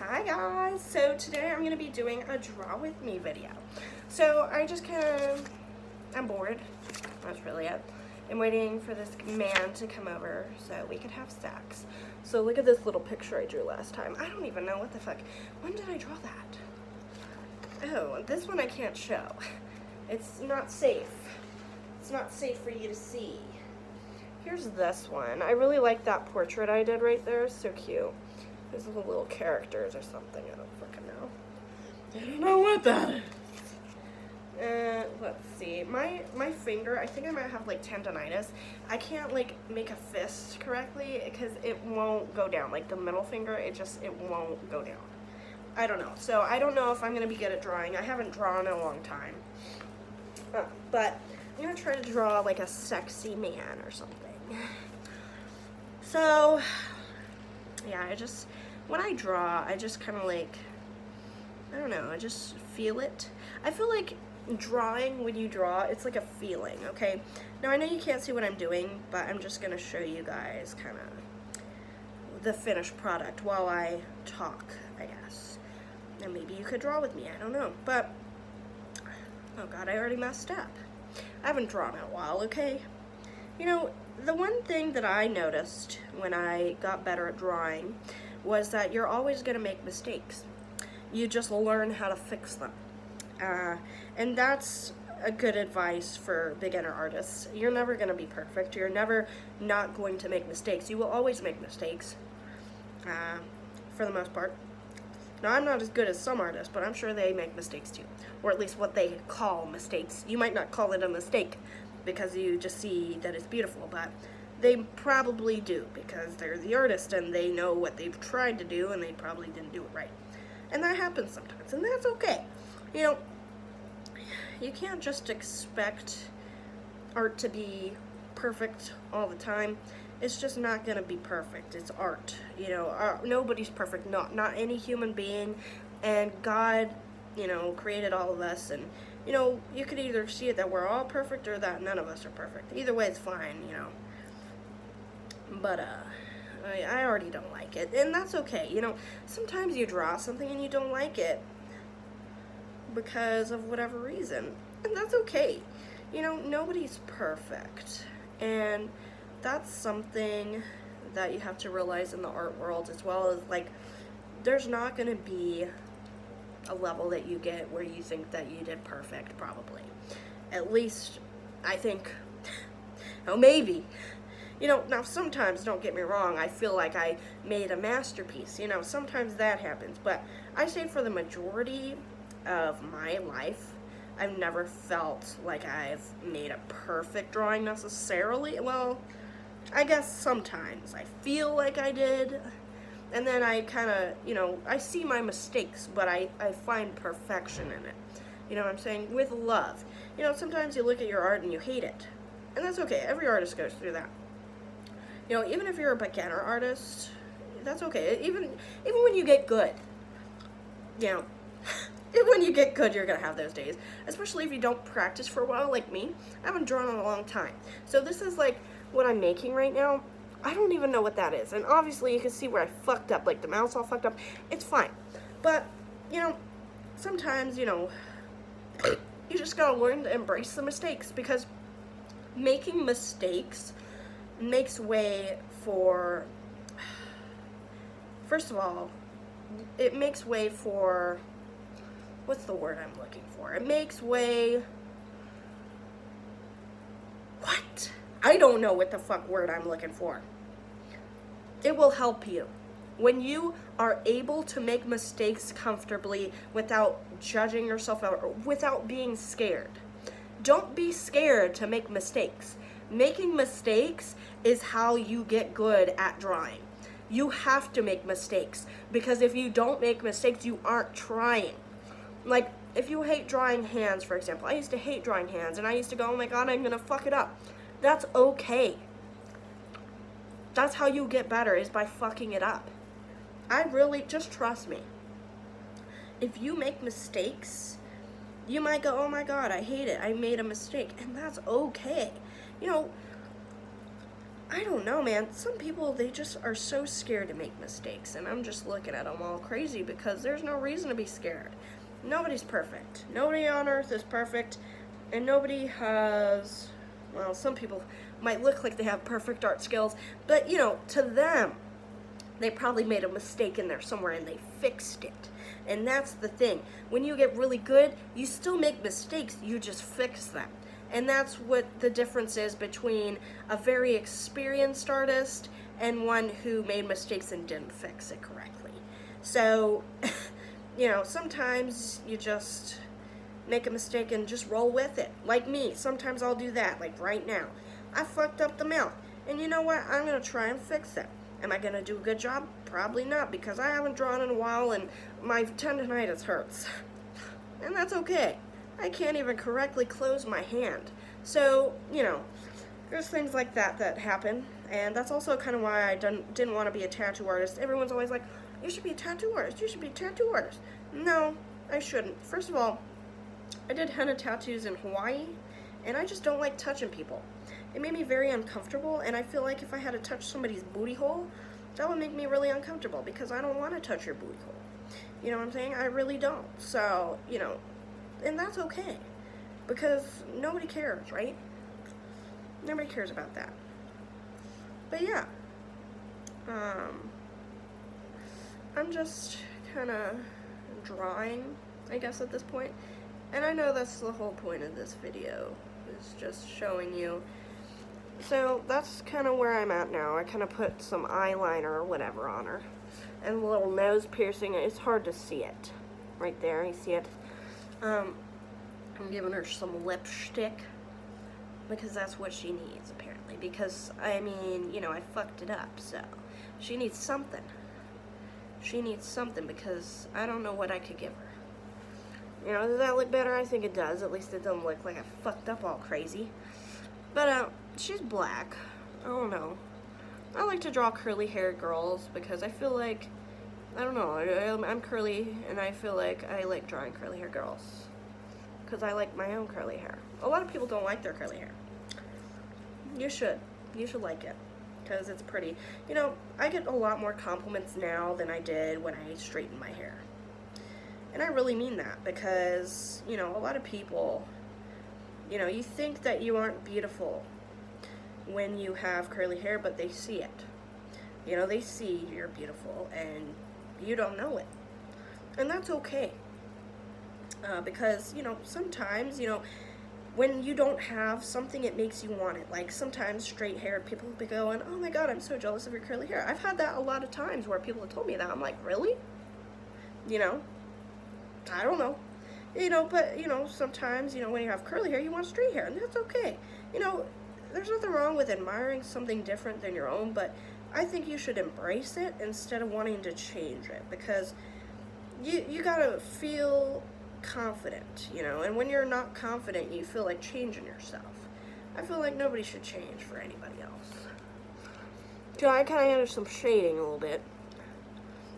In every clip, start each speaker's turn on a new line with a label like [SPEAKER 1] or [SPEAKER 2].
[SPEAKER 1] Hi guys, so today I'm going to be doing a draw with me video. So I'm bored, that's really it. I'm waiting for this man to come over so we could have sex. So look at this little picture I drew last time. I don't even know what the fuck, when did I draw that? Oh, this one I can't show. It's not safe. It's not safe for you to see. Here's this one. I really like that portrait I did right there, it's so cute. There's little characters or something. I don't fucking know. I don't know what that is. Let's see. My finger, I think I might have like tendonitis. I can't like make a fist correctly because it won't go down. Like the middle finger, it won't go down. I don't know. So I don't know if I'm gonna be good at drawing. I haven't drawn in a long time. But I'm gonna try to draw like a sexy man or something. So yeah, when I draw, I just kind of like, I don't know, I just feel it. I feel like drawing, when you draw, it's like a feeling, okay? Now, I know you can't see what I'm doing, but I'm just going to show you guys kind of the finished product while I talk, I guess. And maybe you could draw with me, I don't know. But, oh God, I already messed up. I haven't drawn in a while, okay? You know, the one thing that I noticed when I got better at drawing was that you're always going to make mistakes. You just learn how to fix them. And that's a good advice for beginner artists. You're never going to be perfect. You're never not going to make mistakes. You will always make mistakes, for the most part. Now, I'm not as good as some artists, but I'm sure they make mistakes too. Or at least what they call mistakes. You might not call it a mistake because you just see that it's beautiful, but they probably do because they're the artist and they know what they've tried to do and they probably didn't do it right. And that happens sometimes, and that's okay. You know, you can't just expect art to be perfect all the time. It's just not going to be perfect. It's art. You know, nobody's perfect, not any human being, and God, you know, created all of us, and you know, you could either see it that we're all perfect or that none of us are perfect. Either way, it's fine, you know. But, I already don't like it, and that's okay. You know, sometimes you draw something and you don't like it because of whatever reason, and that's okay. You know, nobody's perfect, and that's something that you have to realize in the art world as well, as like, there's not going to be a level that you get where you think that you did perfect, probably. At least, I think, oh, maybe. You know, now sometimes, don't get me wrong, I feel like I made a masterpiece. You know, sometimes that happens, but I say for the majority of my life, I've never felt like I've made a perfect drawing necessarily. Well, I guess sometimes I feel like I did. And then I kind of, you know, I see my mistakes, but I find perfection in it. You know what I'm saying? With love. You know, sometimes you look at your art and you hate it. And that's okay. Every artist goes through that. You know, even if you're a beginner artist, that's okay. Even when you get good, you know, even when you get good, you're going to have those days. Especially if you don't practice for a while, like me. I haven't drawn in a long time. So this is like what I'm making right now. I don't even know what that is, and obviously you can see where I fucked up, like the mouth's all fucked up. It's fine, but, you know, sometimes, you know, you just gotta learn to embrace the mistakes, because making mistakes makes way for, first of all, it makes way for, what's the word I'm looking for? It makes way, what? I don't know what the fuck word I'm looking for. It will help you. When you are able to make mistakes comfortably without judging yourself out, or without being scared. Don't be scared to make mistakes. Making mistakes is how you get good at drawing. You have to make mistakes, because if you don't make mistakes, you aren't trying. Like, if you hate drawing hands, for example. I used to hate drawing hands, and I used to go, oh my God, I'm gonna fuck it up. That's okay. That's how you get better, is by fucking it up. I really, just trust me. If you make mistakes, you might go, oh my God, I hate it. I made a mistake. And that's okay. You know, I don't know, man. Some people, they just are so scared to make mistakes, and I'm just looking at them all crazy because there's no reason to be scared. Nobody's perfect. Nobody on earth is perfect, and nobody has, well, some people might look like they have perfect art skills, but, you know, to them, they probably made a mistake in there somewhere and they fixed it. And that's the thing. When you get really good, you still make mistakes, you just fix them. And that's what the difference is between a very experienced artist and one who made mistakes and didn't fix it correctly. So, you know, sometimes you just make a mistake and just roll with it. Like me, sometimes I'll do that, like right now. I fucked up the mouth. And you know what? I'm going to try and fix it. Am I going to do a good job? Probably not, because I haven't drawn in a while and my tendonitis hurts. And that's okay. I can't even correctly close my hand. So, you know, there's things like that that happen. And that's also kind of why I didn't want to be a tattoo artist. Everyone's always like, you should be a tattoo artist. You should be a tattoo artist. No, I shouldn't. First of all, I did henna tattoos in Hawaii, and I just don't like touching people. It made me very uncomfortable, and I feel like if I had to touch somebody's booty hole, that would make me really uncomfortable because I don't want to touch your booty hole. You know what I'm saying? I really don't. So, you know, and that's okay because nobody cares, right? Nobody cares about that. But yeah, I'm just kind of drawing, I guess, at this point. And I know that's the whole point of this video, is just showing you. So that's kind of where I'm at now. I kind of put some eyeliner or whatever on her. And a little nose piercing. It's hard to see it. Right there, you see it? I'm giving her some lipstick. Because that's what she needs, apparently. Because, I mean, you know, I fucked it up, so she needs something. She needs something because I don't know what I could give her. You know, does that look better? I think it does. At least it doesn't look like I fucked up all crazy. But, she's black. I don't know. I like to draw curly-haired girls because I feel like, I don't know, I'm curly and I feel like I like drawing curly-haired girls. Because I like my own curly hair. A lot of people don't like their curly hair. You should. You should like it. Because it's pretty. You know, I get a lot more compliments now than I did when I straightened my hair. And I really mean that because, you know, a lot of people, you know, you think that you aren't beautiful when you have curly hair, but they see it. You know, they see you're beautiful and you don't know it. And that's okay. Because, you know, sometimes, you know, when you don't have something, it makes you want it. Like, sometimes straight-haired people will be going, oh my god, I'm so jealous of your curly hair. I've had that a lot of times where people have told me that. I'm like, really? You know? I don't know. You know, but, you know, sometimes, you know, when you have curly hair, you want straight hair, and that's okay. You know, there's nothing wrong with admiring something different than your own, but I think you should embrace it instead of wanting to change it, because you gotta feel confident, you know, and when you're not confident, you feel like changing yourself. I feel like nobody should change for anybody else. So I kind of had some shading a little bit.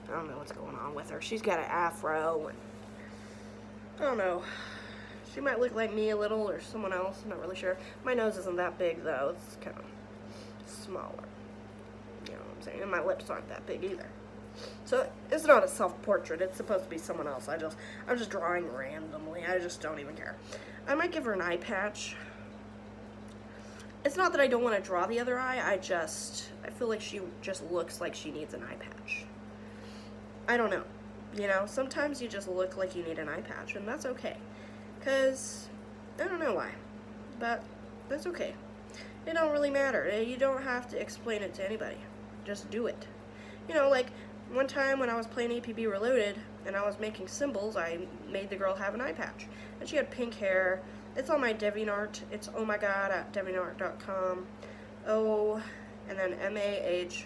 [SPEAKER 1] I don't know what's going on with her. She's got an afro, and I don't know. She might look like me a little or someone else. I'm not really sure. My nose isn't that big, though. It's kind of smaller. You know what I'm saying? And my lips aren't that big either. So it's not a self-portrait. It's supposed to be someone else. I'm just drawing randomly. I just don't even care. I might give her an eye patch. It's not that I don't want to draw the other eye. I feel like she just looks like she needs an eye patch. I don't know. You know, sometimes you just look like you need an eye patch, and that's okay. Because, I don't know why. But, that's okay. It don't really matter. You don't have to explain it to anybody. Just do it. You know, like, one time when I was playing APB Reloaded and I was making symbols, I made the girl have an eye patch. And she had pink hair. It's on my DeviantArt. It's ohmygod at DeviantArt.com. Oh, and then MAHGAD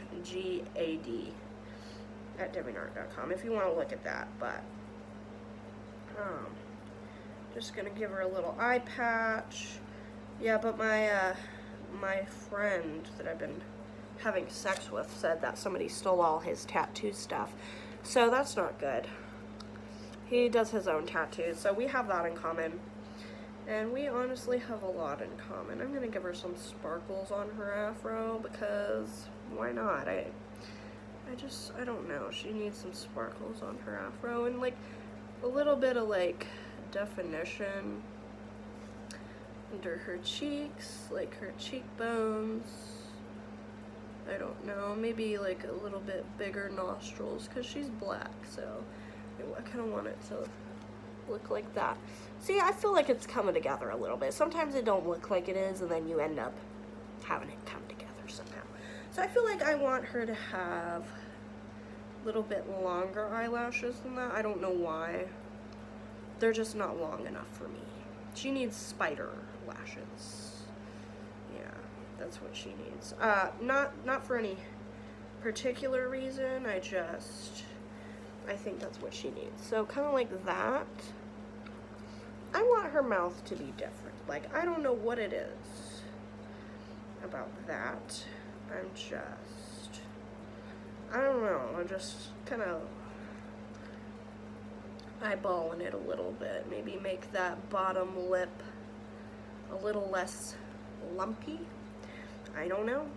[SPEAKER 1] at DeviantArt.com if you want to look at that. But, just going to give her a little eye patch. Yeah, but my friend that I've been having sex with said that somebody stole all his tattoo stuff. So that's not good. He does his own tattoos, so we have that in common. And we honestly have a lot in common. I'm gonna give her some sparkles on her afro because why not? I don't know. She needs some sparkles on her afro and like a little bit of like definition under her cheeks, like her cheekbones. I don't know, maybe like a little bit bigger nostrils because she's black, so I kind of want it to look like that. See, I feel like it's coming together a little bit. Sometimes it don't look like it is, and then you end up having it come together somehow. So I feel like I want her to have a little bit longer eyelashes than that. I don't know why. They're just not long enough for me. She needs spider lashes. Yeah, that's what she needs. Not for any particular reason. I think that's what she needs. So kind of like that. I want her mouth to be different. Like, I don't know what it is about that. I don't know. I'm just kind of eyeballing it a little bit. Maybe make that bottom lip a little less lumpy. I don't know.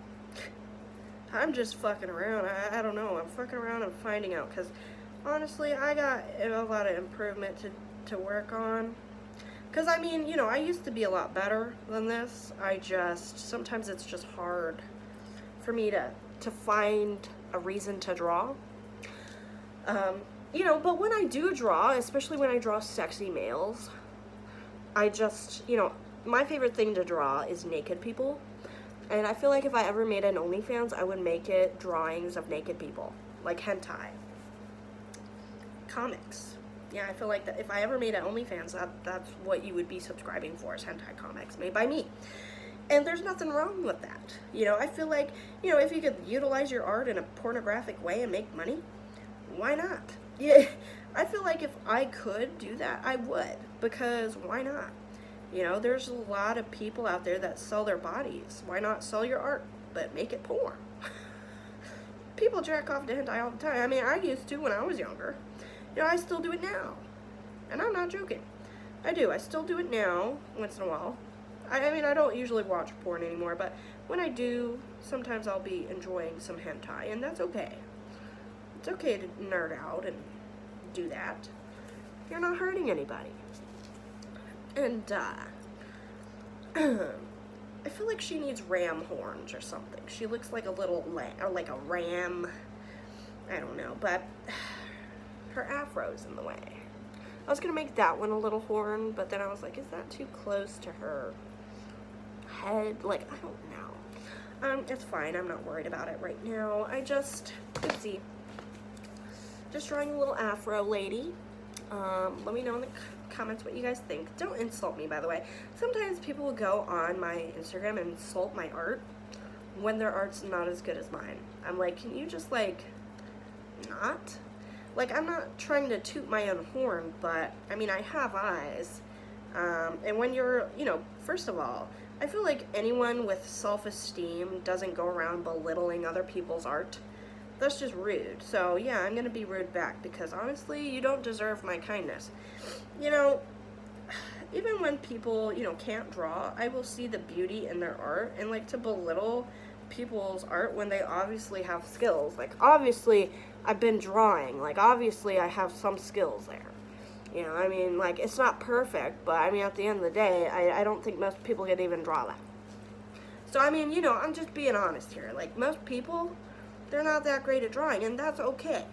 [SPEAKER 1] I'm just fucking around. I don't know. I'm fucking around and finding out because honestly, I got a lot of improvement to work on. Because, I mean, you know, I used to be a lot better than this. Sometimes it's just hard for me to find a reason to draw. You know, but when I do draw, especially when I draw sexy males, you know, my favorite thing to draw is naked people. And I feel like if I ever made an OnlyFans, I would make it drawings of naked people, like hentai. Comics. Yeah, I feel like that if I ever made an OnlyFans, that's what you would be subscribing for, is hentai comics made by me. And there's nothing wrong with that. You know, I feel like, you know, if you could utilize your art in a pornographic way and make money, why not? Yeah, I feel like if I could do that, I would, because why not? You know, there's a lot of people out there that sell their bodies. Why not sell your art, but make it porn? People jack off to hentai all the time. I mean, I used to when I was younger. You know, I still do it now. And I'm not joking. I do. I still do it now, once in a while. I mean, I don't usually watch porn anymore, but when I do, sometimes I'll be enjoying some hentai, and that's okay. It's okay to nerd out and do that. You're not hurting anybody. And, I feel like she needs ram horns or something. She looks like a little or like a ram. I don't know, but her afro's in the way. I was gonna make that one a little horn, but then I was like, is that too close to her head? Like, I don't know. It's fine. I'm not worried about it right now. Oopsie. Just drawing a little afro lady. Let me know in the comments what you guys think. Don't insult me, by the way. Sometimes people will go on my Instagram and insult my art when their art's not as good as mine. I'm like, can you just, like, not? Like, I'm not trying to toot my own horn, but, I mean, I have eyes. And when you're, you know, first of all, I feel like anyone with self-esteem doesn't go around belittling other people's art. That's just rude. So, yeah, I'm gonna be rude back because, honestly, you don't deserve my kindness. You know, even when people, you know, can't draw, I will see the beauty in their art, and, like, to belittle people's art when they obviously have skills. Like, obviously, I've been drawing. Like, obviously, I have some skills there. You know, I mean, like, it's not perfect, but, I mean, at the end of the day, I don't think most people can even draw that. So, I mean, you know, I'm just being honest here. Like, most people, they're not that great at drawing, and that's okay.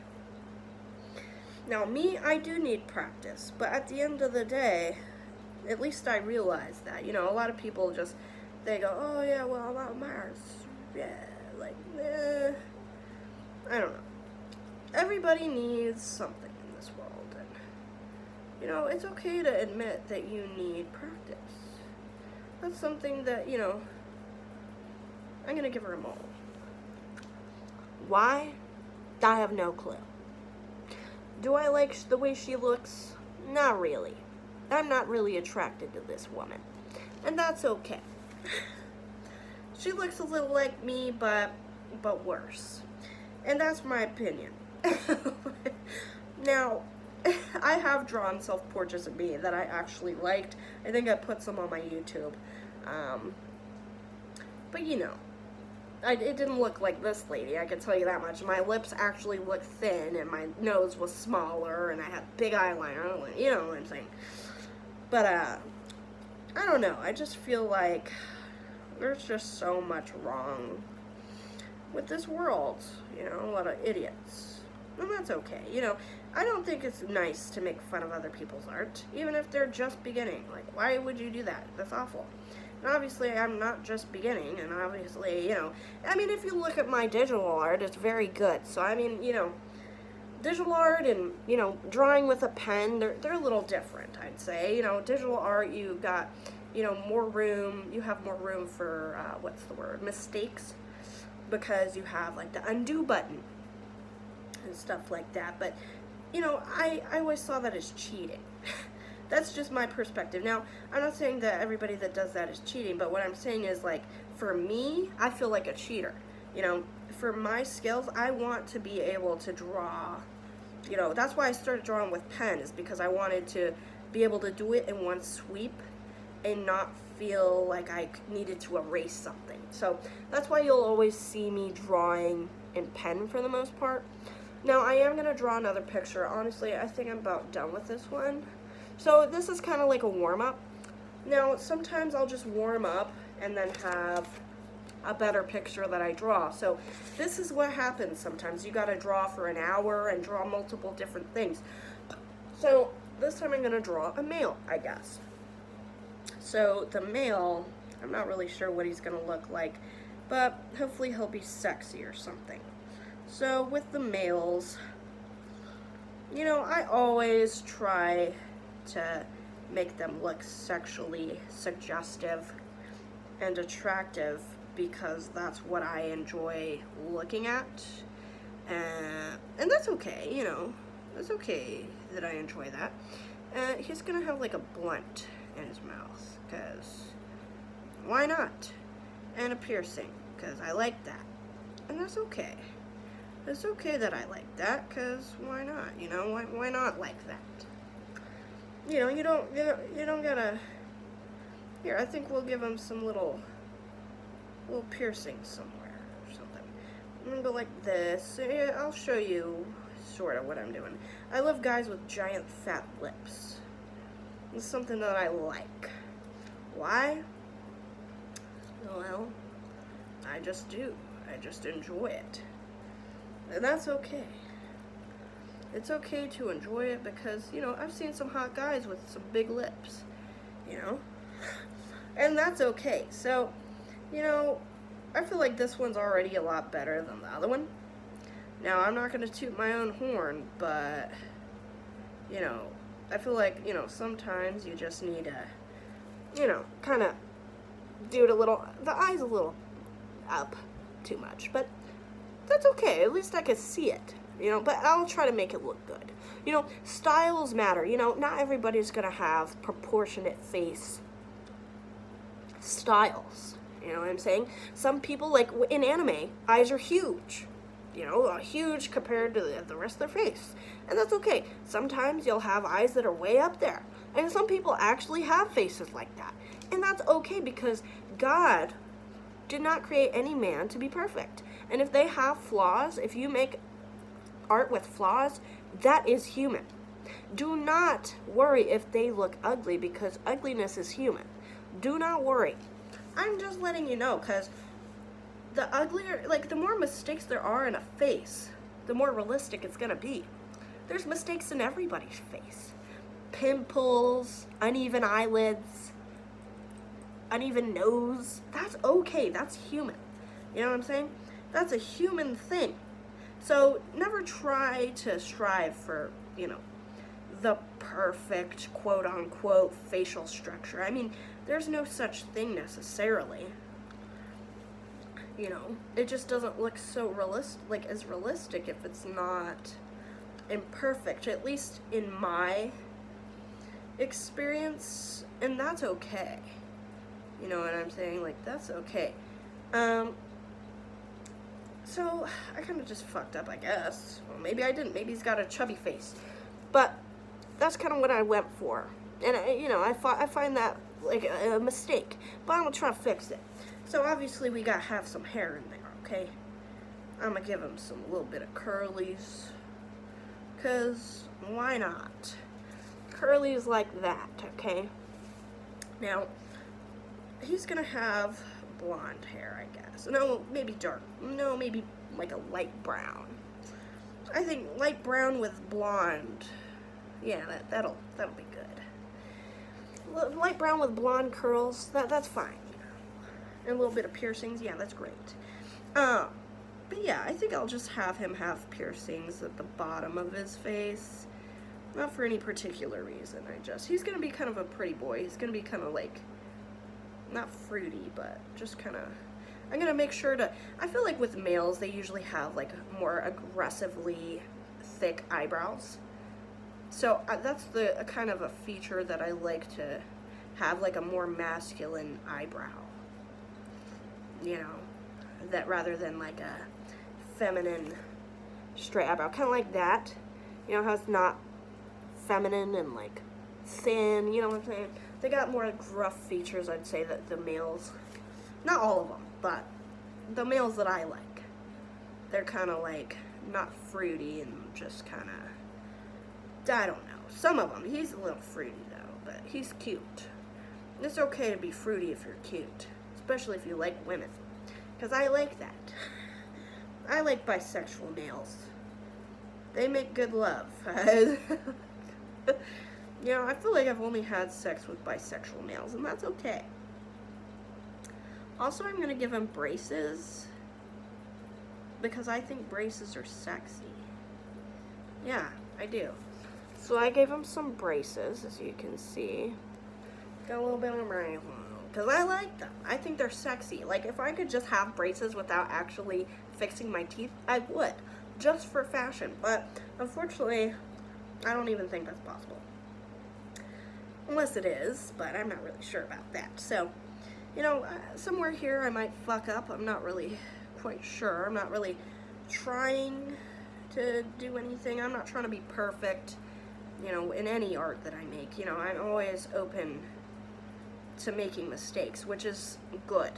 [SPEAKER 1] Now, me, I do need practice, but at the end of the day, at least I realize that. You know, a lot of people just, they go, oh, yeah, well, my art's, yeah, like, I don't know. Everybody needs something in this world, and, you know, it's okay to admit that you need practice. That's something that, you know, I'm gonna give her a mole. Why? I have no clue. Do I like the way she looks? Not really. I'm not really attracted to this woman, and that's okay. She looks a little like me, but worse. And that's my opinion. Now, I have drawn self-portraits of me that I actually liked. I think I put some on my YouTube. But you know, it didn't look like this lady, I can tell you that much. My lips actually looked thin, and my nose was smaller, and I had big eyeliner, you know what I'm saying. But, I don't know, I just feel like there's just so much wrong with this world, you know, a lot of idiots. And that's okay, you know, I don't think it's nice to make fun of other people's art, even if they're just beginning. Like, why would you do that? That's awful. And obviously, I'm not just beginning, and obviously, you know, I mean, if you look at my digital art, it's very good. So, I mean, you know, digital art and, you know, drawing with a pen, they're a little different, I'd say. You know, digital art, you've got, you know, more room, you have more room for, what's the word, mistakes, because you have, like, the undo button and stuff like that. But, you know, I always saw that as cheating. That's just my perspective. Now, I'm not saying that everybody that does that is cheating, but what I'm saying is, like, for me, I feel like a cheater. You know, for my skills, I want to be able to draw. You know, that's why I started drawing with pen, is because I wanted to be able to do it in one sweep and not feel like I needed to erase something. So that's why you'll always see me drawing in pen for the most part. Now, I am going to draw another picture. Honestly, I think I'm about done with this one. So this is kind of like a warm-up. Now, sometimes I'll just warm up and then have a better picture that I draw. So this is what happens sometimes. You got to draw for an hour and draw multiple different things. So this time I'm going to draw a male, I guess. So the male, I'm not really sure what he's going to look like, but hopefully he'll be sexy or something. So with the males, you know, I always try to make them look sexually suggestive and attractive, because that's what I enjoy looking at, and that's okay, you know, it's okay that I enjoy that. He's gonna have like a blunt in his mouth, because why not, and a piercing, because I like that, and that's okay. It's okay that I like that, because why not, you know, why not like that? You know, you don't gotta. Here, I think we'll give him some little piercings somewhere or something. I'm gonna go like this. Yeah, I'll show you sort of what I'm doing. I love guys with giant fat lips. It's something that I like. Why? Well, I just do. I just enjoy it. And that's okay. It's okay to enjoy it, because, you know, I've seen some hot guys with some big lips, you know, and that's okay. So, you know, I feel like this one's already a lot better than the other one. Now, I'm not going to toot my own horn, but, you know, I feel like, you know, sometimes you just need to, you know, kind of do it a little, the eye's a little up too much, but that's okay. At least I can see it. You know, but I'll try to make it look good. You know, styles matter. You know, not everybody's going to have proportionate face styles. You know what I'm saying? Some people, like in anime, eyes are huge. You know, huge compared to the rest of their face. And that's okay. Sometimes you'll have eyes that are way up there. And some people actually have faces like that. And that's okay, because God did not create any man to be perfect. And if they have flaws, if you make art with flaws, that is human. Do not worry if they look ugly, because ugliness is human. Do not worry. I'm just letting you know, because the uglier, like, the more mistakes there are in a face, the more realistic it's gonna be. There's mistakes in everybody's face. Pimples, uneven eyelids, uneven nose. That's okay. That's human. You know what I'm saying? That's a human thing. So never try to strive for, you know, the perfect quote-unquote facial structure. I mean, there's no such thing necessarily. You know, it just doesn't look so realistic if it's not imperfect, at least in my experience, and that's okay. You know what I'm saying? Like, that's okay. So, I kind of just fucked up, I guess. Well, maybe I didn't. Maybe he's got a chubby face. But, that's kind of what I went for. And, I find that like a mistake. But I'm going to try to fix it. So obviously we got to have some hair in there, okay? I'm going to give him a little bit of curlies. Because why not? Curlies like that, okay? Now, he's going to have blonde hair, I guess. No, maybe dark. No, maybe like a light brown. I think light brown with blonde. Yeah, that'll be good. Light brown with blonde curls, that's fine. And a little bit of piercings, yeah, that's great. But yeah, I think I'll just have him have piercings at the bottom of his face. Not for any particular reason, he's gonna be kind of a pretty boy. He's gonna be kind of like, not fruity, but just kind of, I'm gonna make sure to, I feel like with males, they usually have like more aggressively thick eyebrows. So that's the kind of a feature that I like to have, like a more masculine eyebrow. You know, that rather than like a feminine straight eyebrow. Kind of like that. You know how it's not feminine and like thin, you know what I'm saying? They got more gruff features, I'd say, that the males, not all of them, but the males that I like, they're kind of like not fruity and just kind of, I don't know. Some of them, he's a little fruity though, but he's cute. It's okay to be fruity if you're cute, especially if you like women, because I like that. I like bisexual males. They make good love. You know, I feel like I've only had sex with bisexual males, and that's okay. Also, I'm going to give him braces, because I think braces are sexy. Yeah, I do. So I gave him some braces, as you can see. Got a little bit of braces, because I like them. I think they're sexy. Like, if I could just have braces without actually fixing my teeth, I would. Just for fashion. But, unfortunately, I don't even think that's possible. Unless it is, but I'm not really sure about that. So, you know, somewhere here I might fuck up. I'm not really quite sure. I'm not really trying to do anything. I'm not trying to be perfect, you know, in any art that I make. You know, I'm always open to making mistakes, which is good.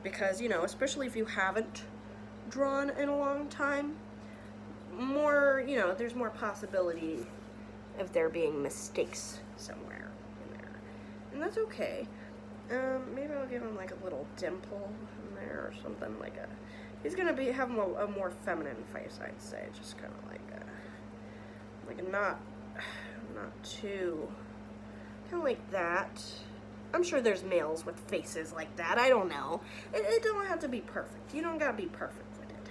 [SPEAKER 1] Because, you know, especially if you haven't drawn in a long time, you know, there's more possibility of there being mistakes somewhere in there. And that's okay. Maybe I'll give him like a little dimple in there or something, like he's gonna have a more feminine face, I'd say, just kind of like not too, kind of like that. I'm sure there's males with faces like that, I don't know. It don't have to be perfect. You don't gotta be perfect with it.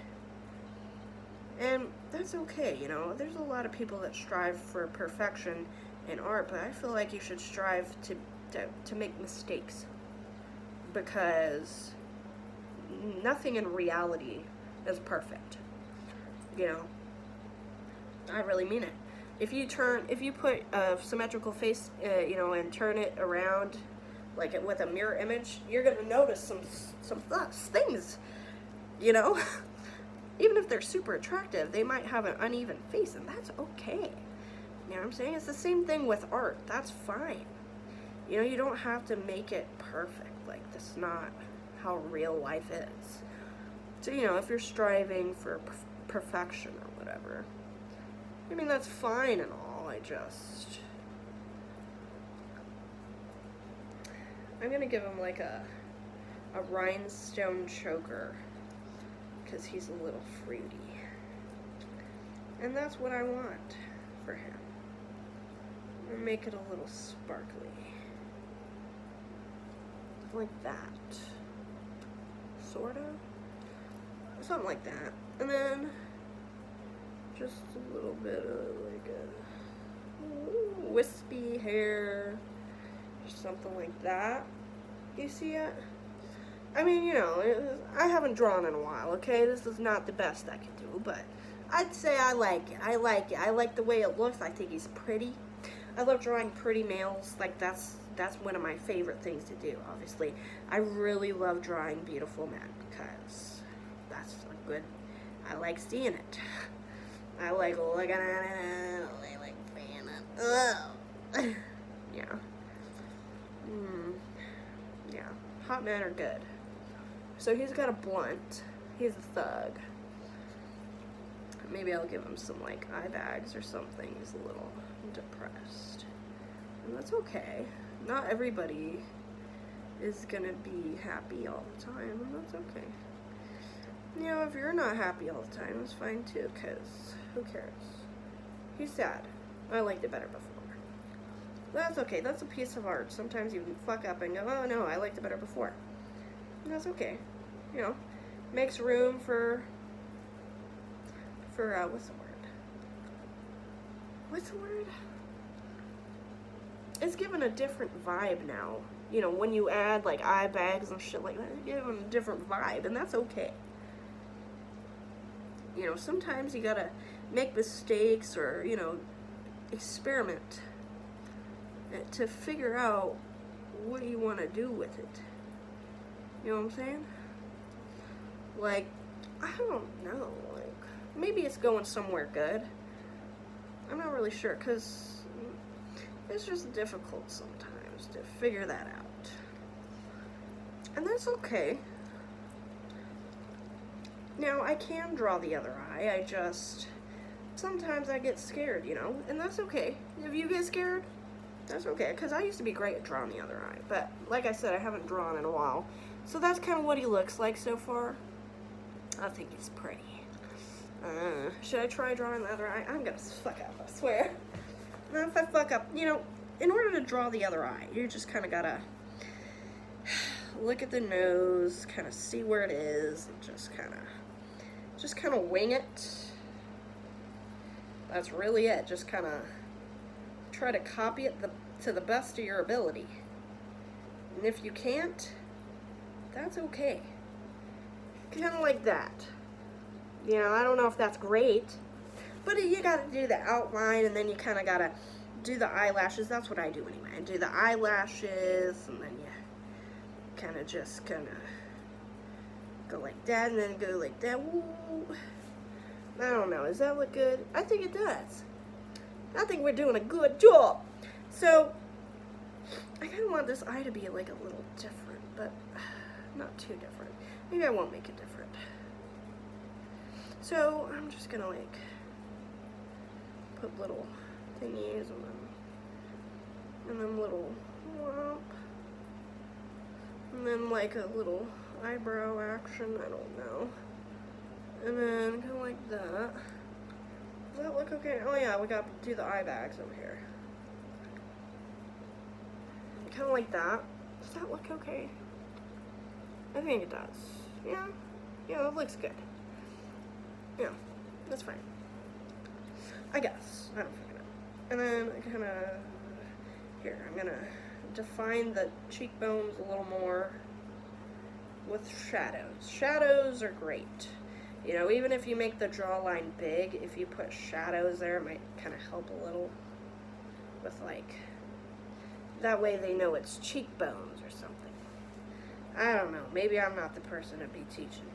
[SPEAKER 1] And that's okay, you know. There's a lot of people that strive for perfection in art, but I feel like you should strive to make mistakes, because nothing in reality is perfect, you know. I really mean it. If you put a symmetrical face, you know, and turn it around like with a mirror image, you're gonna notice some things, you know. Even if they're super attractive, they might have an uneven face, and that's okay. You know what I'm saying? It's the same thing with art. That's fine. You know, you don't have to make it perfect. Like, that's not how real life is. So, you know, if you're striving for perfection or whatever, I mean, that's fine and all. I'm gonna give him like a rhinestone choker, because he's a little fruity. And that's what I want for him. And make it a little sparkly. Like that. Sorta? Something like that. And then just a little bit of like a wispy hair. Or something like that. You see it? I mean, you know, I haven't drawn in a while, okay? This is not the best I can do, but I'd say I like it. I like the way it looks. I think he's pretty. I love drawing pretty males. Like, that's one of my favorite things to do, obviously. I really love drawing beautiful men, because that's a good, I like seeing it. I like looking at it, I like seeing it. hot men are good. So he's got a blunt. He's a thug. Maybe I'll give him some, like, eye bags or something. He's a little depressed. And that's okay. Not everybody is gonna be happy all the time, and that's okay. You know, if you're not happy all the time, it's fine too, because who cares? He's sad. I liked it better before. That's okay. That's a piece of art. Sometimes you fuck up and go, oh no, I liked it better before. And that's okay. You know, makes room for what's the word? What's the word? It's given a different vibe now. You know, when you add like eye bags and shit like that, it's given a different vibe, and that's okay. You know, sometimes you gotta make mistakes or, you know, experiment to figure out what you want to do with it. You know what I'm saying? Like, I don't know, like, maybe it's going somewhere good. I'm not really sure, because it's just difficult sometimes to figure that out. And that's okay. Now, I can draw the other eye, sometimes I get scared, you know, and that's okay. If you get scared, that's okay, because I used to be great at drawing the other eye, but like I said, I haven't drawn in a while. So that's kind of what he looks like so far. I think he's pretty. Should I try drawing the other eye? I'm gonna fuck up, I swear. Now, if I fuck up, you know, in order to draw the other eye, you just kind of gotta look at the nose, kind of see where it is, and just kind of wing it. That's really it. Just kind of try to copy it to the best of your ability. And if you can't, that's okay. Kind of like that. You know, I don't know if that's great, but you gotta do the outline, and then you kind of gotta do the eyelashes. That's what I do anyway. I do the eyelashes, and then you kind of just go like that, and then go like that. Woo. I don't know. Does that look good? I think it does. I think we're doing a good job. So, I kind of want this eye to be like a little different, but not too different. Maybe I won't make it different. So, I'm just gonna like put little thingies and then little whomp, and then like a little eyebrow action, I don't know. And then kind of like that. Does that look okay? Oh yeah, we got to do the eye bags over here. Kind of like that. Does that look okay? I think it does. Yeah? Yeah, it looks good. Yeah, that's fine. I guess. I don't fucking know. And then kind of, here, I'm gonna define the cheekbones a little more with shadows. Shadows are great. You know, even if you make the jawline big, if you put shadows there, it might kind of help a little with, like, that way they know it's cheekbones or something. I don't know. Maybe I'm not the person to be teaching.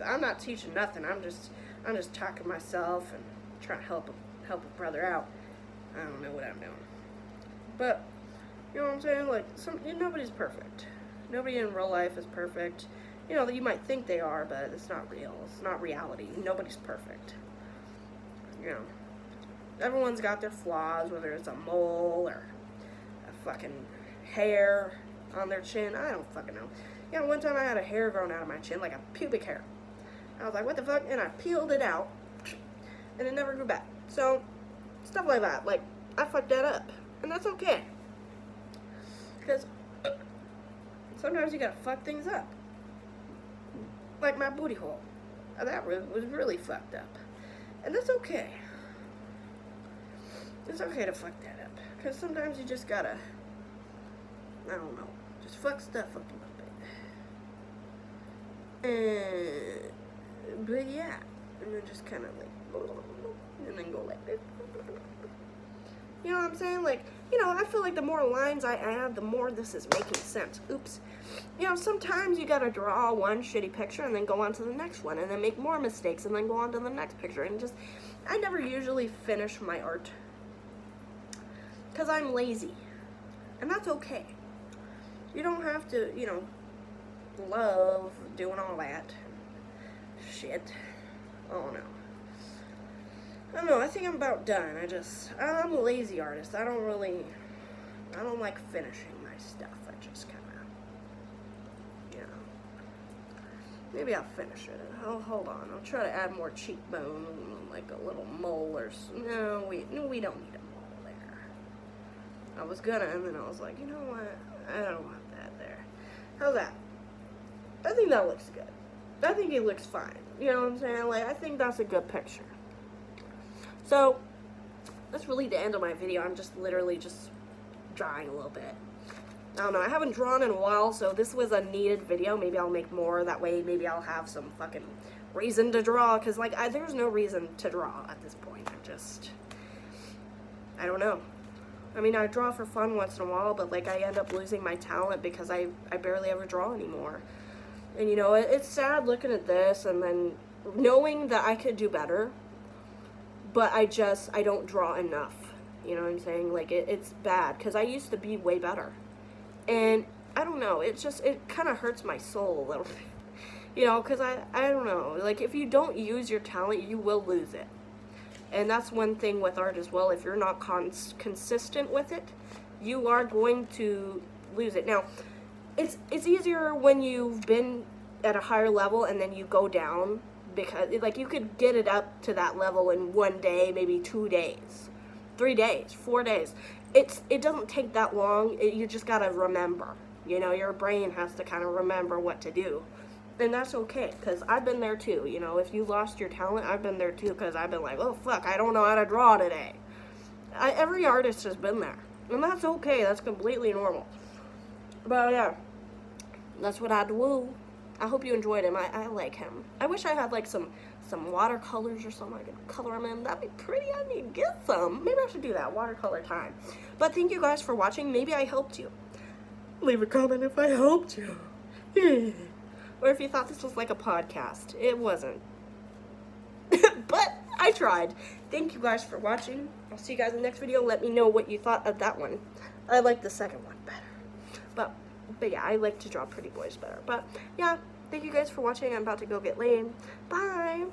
[SPEAKER 1] I'm not teaching nothing. I'm just talking to myself and trying to help a brother out. I don't know what I'm doing. But, you know what I'm saying? Like, nobody's perfect. Nobody in real life is perfect. You know, you might think they are, but it's not real. It's not reality. Nobody's perfect. You know, everyone's got their flaws, whether it's a mole or a fucking hair on their chin. I don't fucking know. Yeah, one time I had a hair growing out of my chin, like a pubic hair. I was like, what the fuck? And I peeled it out, and it never grew back. So, stuff like that. Like, I fucked that up. And that's okay. Because sometimes you gotta fuck things up. Like my booty hole. That was really fucked up. And that's okay. It's okay to fuck that up. Because sometimes you just gotta, I don't know, just fuck stuff up a little bit. But yeah. And then just kind of like, and then go like this. You know what I'm saying? Like, you know, I feel like the more lines I add, the more this is making sense. Oops. You know, sometimes you gotta draw one shitty picture and then go on to the next one and then make more mistakes and then go on to the next picture. And just, I never usually finish my art because I'm lazy. And that's okay. You don't have to, you know, love doing all that shit. Oh no. I don't know, I think I'm about done. I'm a lazy artist. I don't like finishing my stuff. I just kind of, you know, maybe I'll finish it. Oh, hold on. I'll try to add more cheekbone, like a little mole or no, we don't need a mole there. I was gonna, and then I was like, you know what? I don't want that there. How's that? I think that looks good. I think it looks fine. You know what I'm saying? Like, I think that's a good picture. So, that's really the end of my video. I'm just literally just drawing a little bit. I don't know. I haven't drawn in a while, so this was a needed video. Maybe I'll make more. That way, maybe I'll have some fucking reason to draw. Because, like, there's no reason to draw at this point. I don't know. I mean, I draw for fun once in a while, but, like, I end up losing my talent because I barely ever draw anymore. And, you know, it's sad looking at this and then knowing that I could do better. But I don't draw enough, you know what I'm saying? Like, it's bad, because I used to be way better. And, I don't know, it kind of hurts my soul a little bit. You know, because I don't know, like, if you don't use your talent, you will lose it. And that's one thing with art as well. If you're not consistent with it, you are going to lose it. Now, it's easier when you've been at a higher level and then you go down. Because, like, you could get it up to that level in 1 day, maybe 2 days, 3 days, 4 days. It doesn't take that long. You just gotta remember. You know, your brain has to kind of remember what to do. And that's okay, because I've been there too. You know, if you lost your talent, I've been there too, because I've been like, oh, fuck, I don't know how to draw today. Every artist has been there. And that's okay. That's completely normal. But, yeah, that's what I do. I hope you enjoyed him. I like him. I wish I had, like, some watercolors or something I could color him in. That'd be pretty. I need to get some. Maybe I should do that. Watercolor time. But thank you guys for watching. Maybe I helped you. Leave a comment if I helped you. Or if you thought this was like a podcast. It wasn't. But I tried. Thank you guys for watching. I'll see you guys in the next video. Let me know what you thought of that one. I like the second one better. But yeah, I like to draw pretty boys better. But yeah, thank you guys for watching. I'm about to go get laid. Bye.